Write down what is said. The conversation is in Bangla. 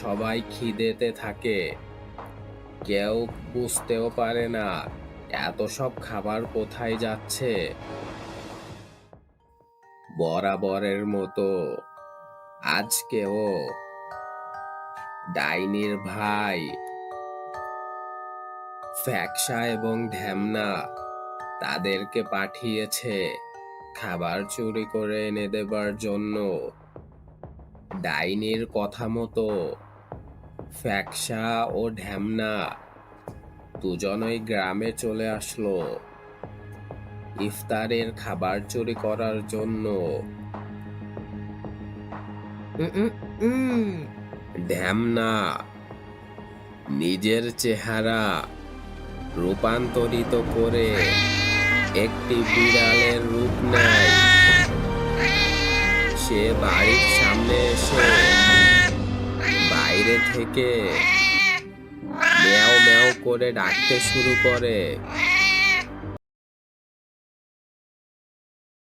সবাই খিদেতে থাকে, কেউ বুঝতেও পারে না এত সব খাবার কোথায় যাচ্ছে। বরাবরের মতো আজকেও ডাইনির ভাই ফ্যাকসা এবং ঢ্যামনা তাদেরকে পাঠিয়েছে খাবার চুরি করে এনে দেবার জন্য। ডাইনির কথা মতো ফ্যাকসা ও ঢ্যামনা দুজনই গ্রামে চলে আসলো ইফতারের খাবার চুরি করার জন্য। উম, উম, উম। ঢ্যামনা নিজের চেহারা রূপান্তরিত করে একটি বিড়ালের রূপ নেয়। সে বাড়ির সামনে এসে বাইরে থেকে ম্যাও ম্যাও করে ডাকতে শুরু করে।